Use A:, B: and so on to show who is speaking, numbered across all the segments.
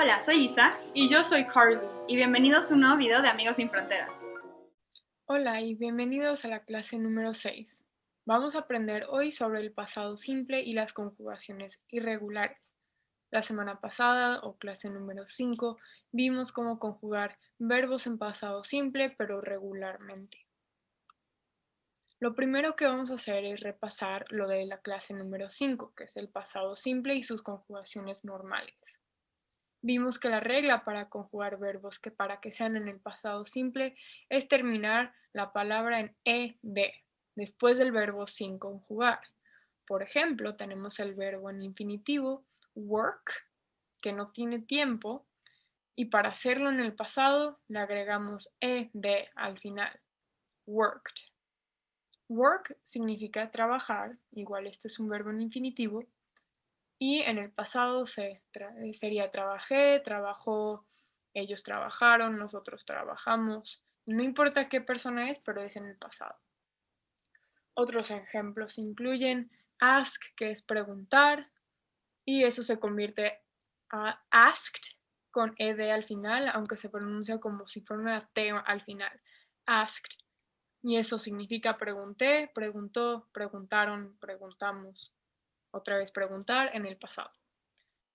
A: Hola, soy Isa.
B: Y yo soy Carly.
A: Y bienvenidos a un nuevo video de Amigos Sin Fronteras.
B: Hola y bienvenidos a la clase número 6. Vamos a aprender hoy sobre el pasado simple y las conjugaciones irregulares. La semana pasada, o clase número 5, vimos cómo conjugar verbos en pasado simple pero regularmente. Lo primero que vamos a hacer es repasar lo de la clase número 5, que es el pasado simple y sus conjugaciones normales. Vimos que la regla para conjugar verbos que para que sean en el pasado simple es terminar la palabra en ed, después del verbo sin conjugar. Por ejemplo, tenemos el verbo en infinitivo, work, que no tiene tiempo, y para hacerlo en el pasado le agregamos ed al final, worked. Work significa trabajar, igual este es un verbo en infinitivo, y en el pasado sería trabajé, trabajó, ellos trabajaron, nosotros trabajamos. No importa qué persona es, pero es en el pasado. Otros ejemplos incluyen ask, que es preguntar, y eso se convierte a asked con ed al final, aunque se pronuncia como si fuera una t al final. Asked. Y eso significa pregunté, preguntó, preguntaron, preguntamos. Otra vez preguntar en el pasado.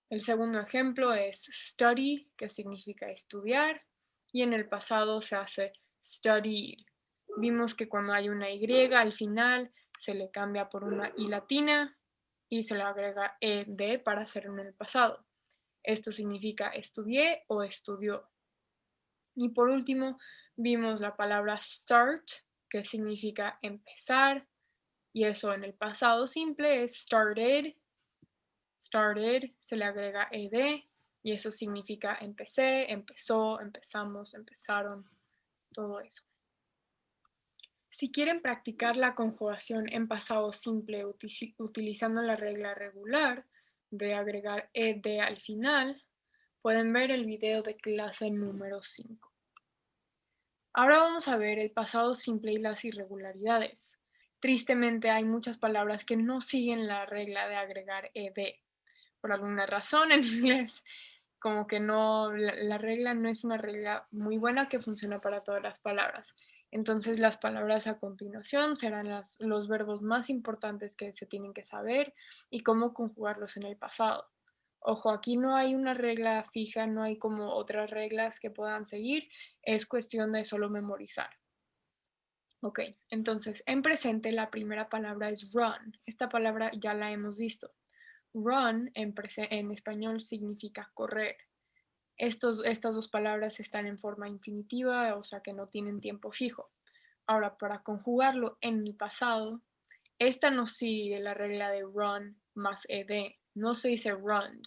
B: El segundo ejemplo es study, que significa estudiar, y en el pasado se hace studied. Vimos que cuando hay una Y al final se le cambia por una I latina y se le agrega ed para hacerlo en el pasado. Esto significa estudié o estudió. Y por último, vimos la palabra start, que significa empezar, y eso en el pasado simple es started. Started se le agrega ed y eso significa empecé, empezó, empezamos, empezaron, todo eso. Si quieren practicar la conjugación en pasado simple utilizando la regla regular de agregar ed al final, pueden ver el video de clase número 5. Ahora vamos a ver el pasado simple y las irregularidades. Tristemente hay muchas palabras que no siguen la regla de agregar ed. Por alguna razón en inglés, como que no, la regla no es una regla muy buena que funciona para todas las palabras. Entonces las palabras a continuación serán los verbos más importantes que se tienen que saber y cómo conjugarlos en el pasado. Ojo, aquí no hay una regla fija, no hay como otras reglas que puedan seguir, es cuestión de solo memorizar. Ok, entonces en presente la primera palabra es run. Esta palabra ya la hemos visto. Run en español significa correr. Estas dos palabras están en forma infinitiva, o sea que no tienen tiempo fijo. Ahora, para conjugarlo en el pasado, esta no sigue la regla de run más ed. No se dice run,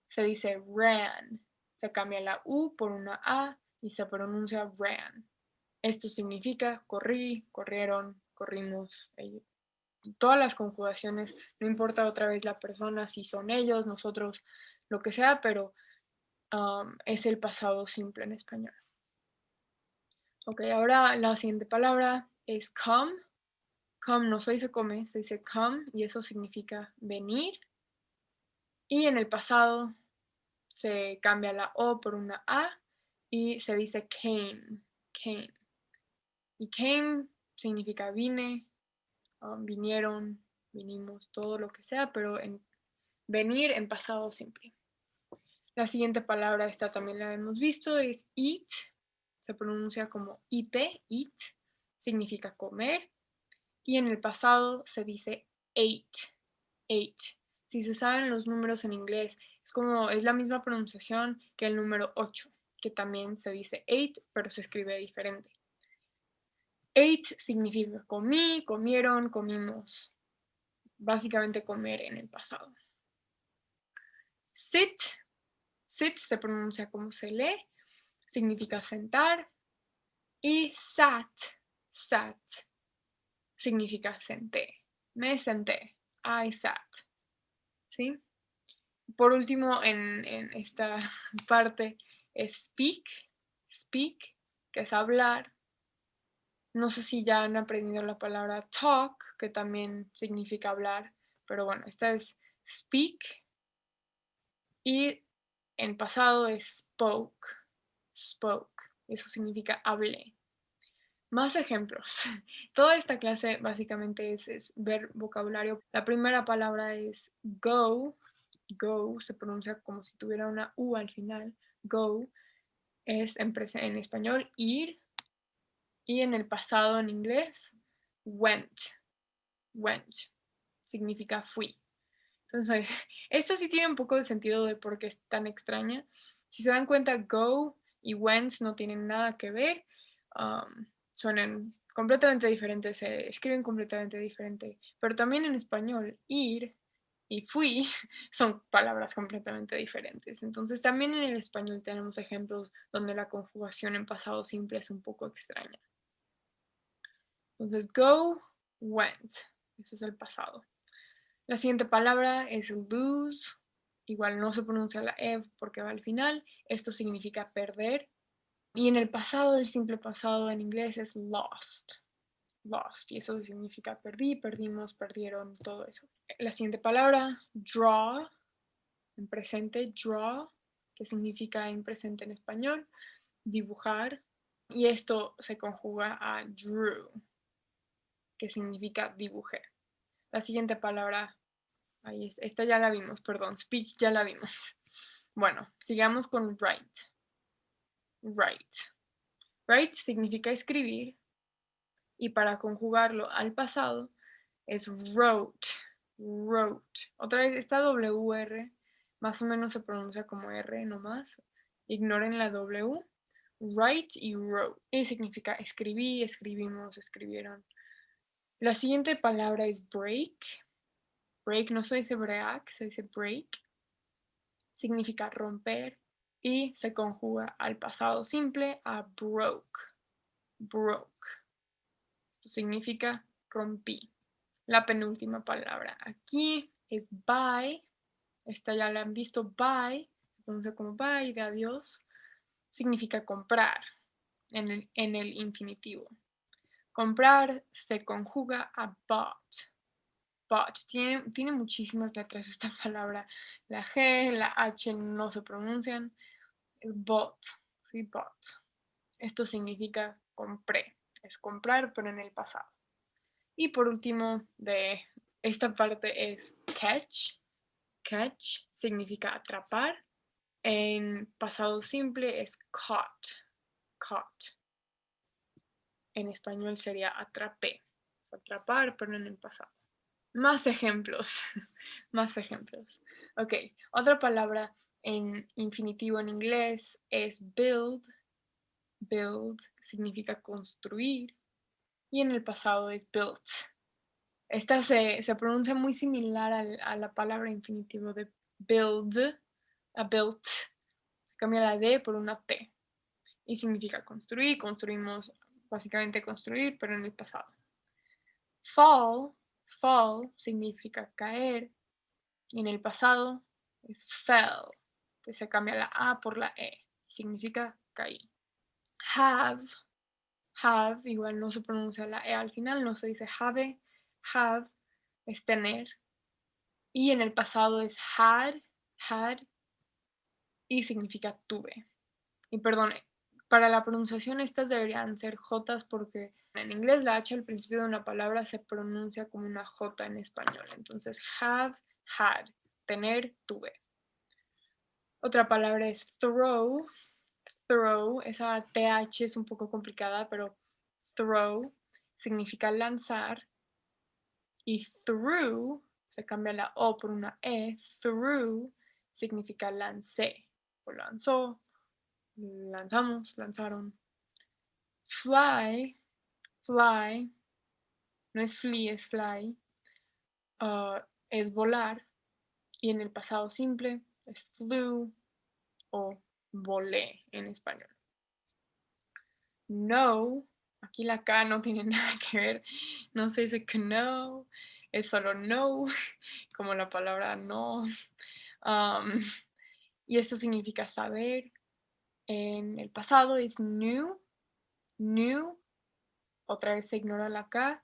B: se dice ran. Se cambia la U por una A y se pronuncia ran. Esto significa corrí, corrieron, corrimos. Todas las conjugaciones, no importa otra vez la persona, si son ellos, nosotros, lo que sea, pero es el pasado simple en español. Ok, ahora la siguiente palabra es come. Come no se dice come, se dice come y eso significa venir. Y en el pasado se cambia la O por una A y se dice came, came. Y came significa vine, vinieron, vinimos, todo lo que sea, pero venir en pasado simple. La siguiente palabra, esta también la hemos visto, es eat. Se pronuncia como ite, eat. Significa comer. Y en el pasado se dice ate, ate. Si se saben los números en inglés, es la misma pronunciación que el número 8, que también se dice ate, pero se escribe diferente. Ate significa comí, comieron, comimos. Básicamente comer en el pasado. Sit, sit se pronuncia como se lee, significa sentar. Y sat, sat, significa senté. Me senté, I sat. ¿Sí? Por último, en esta parte, es speak, speak, que es hablar. No sé si ya han aprendido la palabra talk, que también significa hablar, pero bueno, esta es speak. Y En pasado es spoke, spoke. Eso significa hablé. Más ejemplos. Toda esta clase básicamente es ver vocabulario. La primera palabra es go. Go se pronuncia como si tuviera una U al final. Go es en español ir. Y en el pasado en inglés, went. Went significa fui. Entonces, esta sí tiene un poco de sentido de por qué es tan extraña. Si se dan cuenta, go y went no tienen nada que ver. Suenan completamente diferentes, se escriben completamente diferente. Pero también en español, ir y fui son palabras completamente diferentes. Entonces, también en el español tenemos ejemplos donde la conjugación en pasado simple es un poco extraña. Entonces, go, went. Eso es el pasado. La siguiente palabra es lose. Igual no se pronuncia la E porque va al final. Esto significa perder. Y en el pasado, el simple pasado en inglés es lost. Lost. Y eso significa perdí, perdimos, perdieron, todo eso. La siguiente palabra, draw. En presente, draw, que significa en presente en español, dibujar. Y esto se conjuga a drew, que significa dibujé. La siguiente palabra, ahí está, esta ya la vimos, perdón, speak ya la vimos. Bueno, sigamos con write. Write. Write significa escribir y para conjugarlo al pasado es wrote. Wrote. Otra vez, esta WR más o menos se pronuncia como R nomás. Ignoren la W. Write y wrote. Y significa escribí, escribimos, escribieron. La siguiente palabra es break. Break no se dice break, se dice break. Significa romper y se conjuga al pasado simple a broke. Broke. Esto significa rompí. La penúltima palabra aquí es bye. Esta ya la han visto, bye. Se pronuncia como bye, de adiós. Significa comprar en el infinitivo. Comprar se conjuga a bought. Bought. Tiene muchísimas letras esta palabra. La G, la H no se pronuncian. Es bought. Sí, bought. Esto significa compré. Es comprar, pero en el pasado. Y por último, de esta parte es catch. Catch significa atrapar. En pasado simple es caught. Caught. En español sería atrapé. Atrapar, pero en el pasado. Más ejemplos. Más ejemplos. Ok, otra palabra en infinitivo en inglés es build. Build significa construir. Y en el pasado es built. Esta se pronuncia muy similar a la palabra infinitivo de build, a built. Se cambia la D por una T. Y significa construir. Construimos, básicamente construir, pero en el pasado. Fall. Fall significa caer. Y en el pasado es fell. Entonces se cambia la A por la E. Significa caer. Have. Have, igual no se pronuncia la E al final, no se dice have. Have es tener. Y en el pasado es had. Y significa tuve. Y perdón, para la pronunciación estas deberían ser Jotas porque en inglés la H al principio de una palabra se pronuncia como una J en español. Entonces, have, had, tener, tuve. Otra palabra es throw. Throw, esa TH es un poco complicada, pero throw significa lanzar. Y through, se cambia la O por una E, through significa lancé. O lanzó, lanzamos, lanzaron. Fly, fly, no es flee, es fly, es volar. Y en el pasado simple es flew o volé en español. No, aquí la K no tiene nada que ver, no se dice que no, es solo no, como la palabra no. Y esto significa saber. En el pasado es knew, otra vez se ignora la K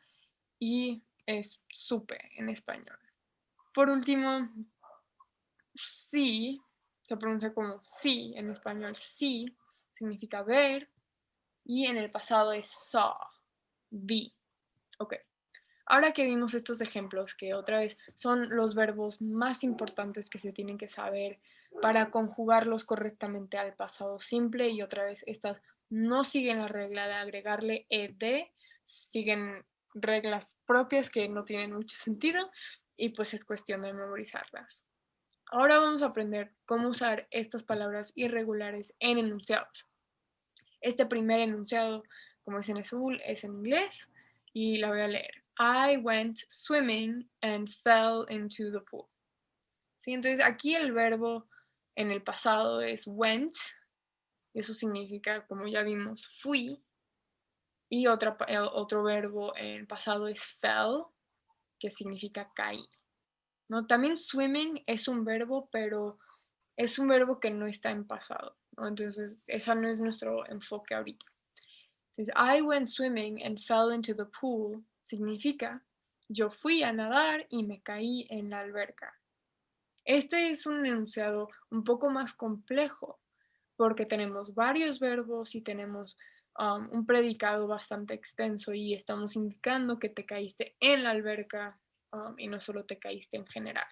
B: y es supe en español. Por último, see. se pronuncia como see. En español, see significa ver y en el pasado es saw, vi. Ok. Ahora que vimos estos ejemplos, que otra vez son los verbos más importantes que se tienen que saber para conjugarlos correctamente al pasado simple, y otra vez estas no siguen la regla de agregarle ed, siguen reglas propias que no tienen mucho sentido y pues es cuestión de memorizarlas. Ahora vamos a aprender cómo usar estas palabras irregulares en enunciados. Este primer enunciado, como es en azul, es en inglés y la voy a leer. I went swimming and fell into the pool. ¿Sí? Entonces aquí el verbo en el pasado es went, y eso significa, como ya vimos, fui, y otro verbo en pasado es fell, que significa caí. ¿No? También swimming es un verbo, pero es un verbo que no está en pasado, ¿no? Entonces, ese no es nuestro enfoque ahorita. Entonces, I went swimming and fell into the pool significa yo fui a nadar y me caí en la alberca. Este es un enunciado un poco más complejo porque tenemos varios verbos y tenemos un predicado bastante extenso y estamos indicando que te caíste en la alberca y no solo te caíste en general.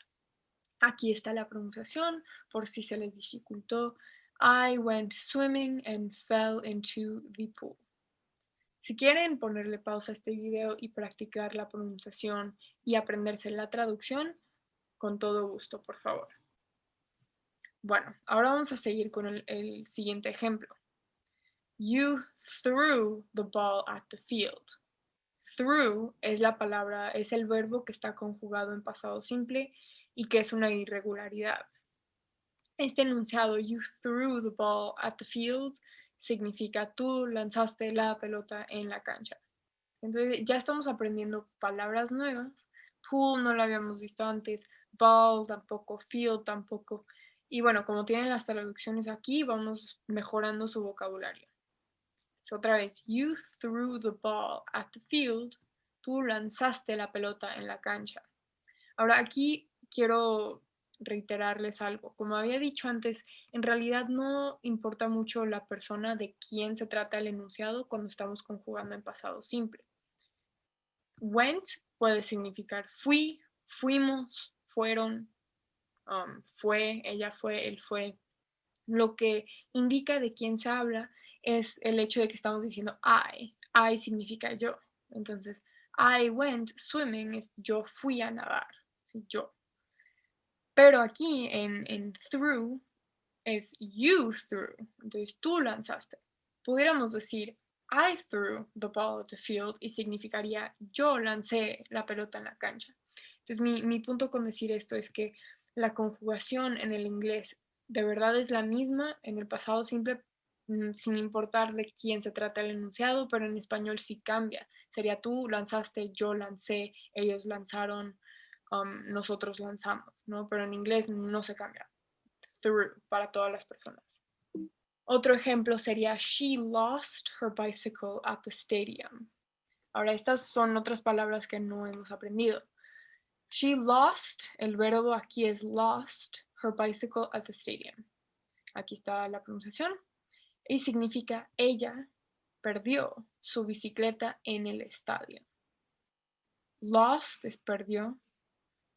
B: Aquí está la pronunciación por si se les dificultó. I went swimming and fell into the pool. Si quieren ponerle pausa a este video y practicar la pronunciación y aprenderse la traducción, con todo gusto, por favor. Bueno, ahora vamos a seguir con el siguiente ejemplo. You threw the ball at the field. Threw es la palabra, es el verbo que está conjugado en pasado simple y que es una irregularidad. Este enunciado, you threw the ball at the field, significa tú lanzaste la pelota en la cancha. Entonces ya estamos aprendiendo palabras nuevas. Pool no lo habíamos visto antes, ball tampoco, field tampoco. Y bueno, como tienen las traducciones aquí, vamos mejorando su vocabulario. So, otra vez, you threw the ball at the field. Tú lanzaste la pelota en la cancha. Ahora aquí quiero reiterarles algo. Como había dicho antes, en realidad no importa mucho la persona de quién se trata el enunciado cuando estamos conjugando en pasado simple. Went puede significar fui, fuimos, fueron, fue, ella fue, él fue. Lo que indica de quién se habla es el hecho de que estamos diciendo I. I significa yo. Entonces, I went swimming es yo fui a nadar. Yo. Pero aquí en threw es you threw. Entonces, tú lanzaste. Pudiéramos decir I threw the ball at the field y significaría yo lancé la pelota en la cancha. Entonces, mi punto con decir esto es que la conjugación en el inglés de verdad es la misma en el pasado simple, sin importar de quién se trata el enunciado, pero en español sí cambia. Sería tú lanzaste, yo lancé, ellos lanzaron, nosotros lanzamos, ¿no? Pero en inglés no se cambia. Through para todas las personas. Otro ejemplo sería she lost her bicycle at the stadium. Ahora, estas son otras palabras que no hemos aprendido. She lost, el verbo aquí es lost her bicycle at the stadium. Aquí está la pronunciación. Y significa ella perdió su bicicleta en el estadio. Lost es perdió.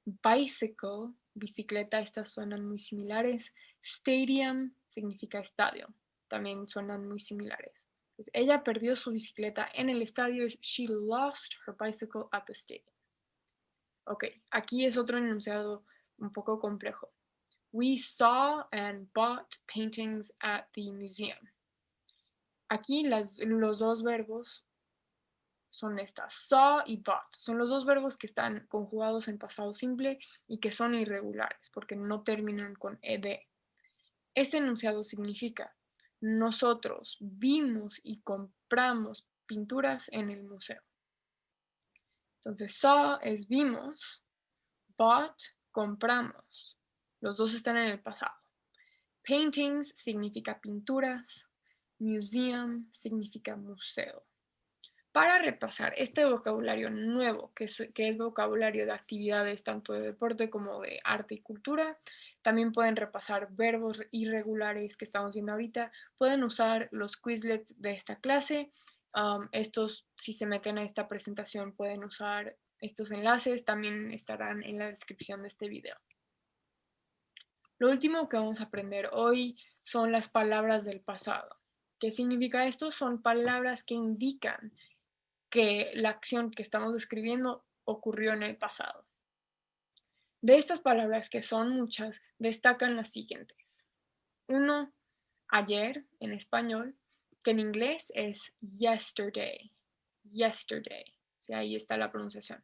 B: Bicycle, bicicleta, estas suenan muy similares. Stadium significa estadio, también suenan muy similares. Entonces, ella perdió su bicicleta en el estadio. She lost her bicycle at the stadium. Ok, aquí es otro enunciado un poco complejo. We saw and bought paintings at the museum. Aquí los dos verbos son estas, saw y bought. Son los dos verbos que están conjugados en pasado simple y que son irregulares porque no terminan con ed. Este enunciado significa, nosotros vimos y compramos pinturas en el museo. Entonces, saw es vimos, bought, compramos. Los dos están en el pasado. Paintings significa pinturas, museum significa museo. Para repasar este vocabulario nuevo, que es vocabulario de actividades tanto de deporte como de arte y cultura, también pueden repasar verbos irregulares que estamos viendo ahorita, pueden usar los Quizlets de esta clase. Estos, si se meten a esta presentación, pueden usar estos enlaces, también estarán en la descripción de este video. Lo último que vamos a aprender hoy son las palabras del pasado. ¿Qué significa esto? Son palabras que indican que la acción que estamos describiendo ocurrió en el pasado. De estas palabras, que son muchas, destacan las siguientes. 1. Ayer, en español, que en inglés es yesterday. Yesterday. Sí, ahí está la pronunciación.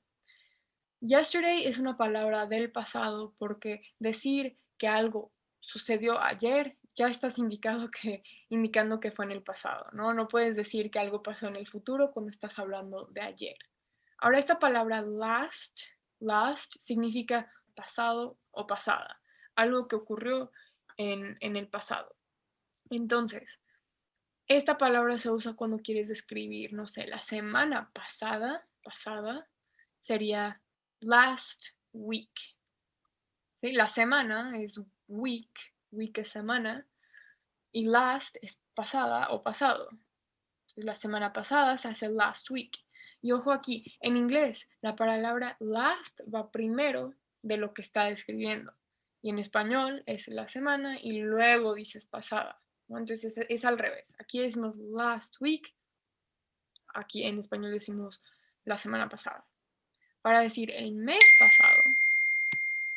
B: Yesterday es una palabra del pasado porque decir que algo sucedió ayer ya estás indicando que fue en el pasado, ¿no? No puedes decir que algo pasó en el futuro cuando estás hablando de ayer. Ahora, esta palabra last significa pasado o pasada, algo que ocurrió en el pasado. Entonces, esta palabra se usa cuando quieres describir, no sé, la semana pasada sería last week. ¿Sí? La semana es week es semana, y last es pasada o pasado. La semana pasada se hace last week. Y ojo aquí, en inglés la palabra last va primero de lo que está describiendo. Y en español es la semana y luego dices pasada, ¿no? Entonces es al revés. Aquí decimos last week, aquí en español decimos la semana pasada. Para decir el mes pasado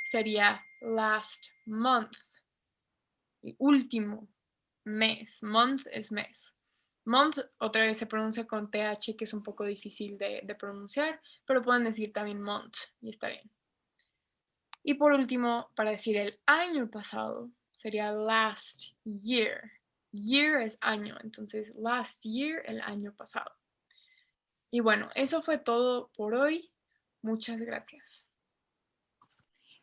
B: sería last month, el último mes. Month es mes. Month otra vez se pronuncia con TH, que es un poco difícil de pronunciar, pero pueden decir también month y está bien. Y por último, para decir el año pasado, sería last year. Year es año, entonces last year, el año pasado. Y bueno, eso fue todo por hoy. Muchas gracias.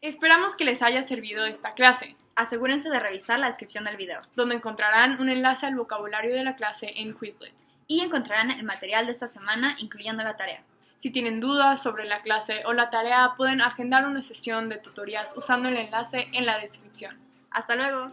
A: Esperamos que les haya servido esta clase. Asegúrense de revisar la descripción del video,
B: donde encontrarán un enlace al vocabulario de la clase en Quizlet.
A: y encontrarán el material de esta semana, incluyendo la tarea.
B: Si tienen dudas sobre la clase o la tarea, pueden agendar una sesión de tutorías usando el enlace en la descripción.
A: ¡Hasta luego!